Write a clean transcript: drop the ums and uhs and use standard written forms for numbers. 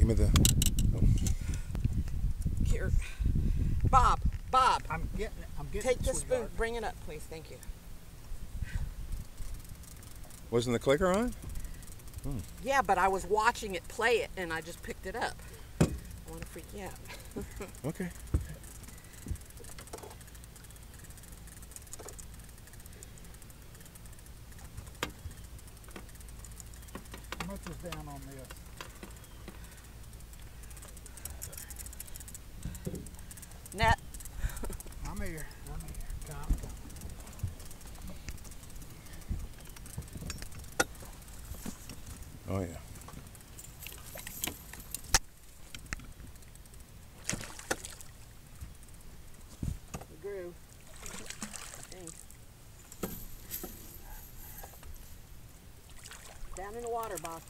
Give me the. Here, Bob. I'm getting Take it, the spoon. sweetheart. Bring it up, please. Thank you. Wasn't the clicker on? Yeah, but I was watching it play it, and I just picked it up. I want to freak you out. Okay. How much is down on this? Net. I'm here. Come. Oh yeah. It grew. Thanks. Down in the water, Bob.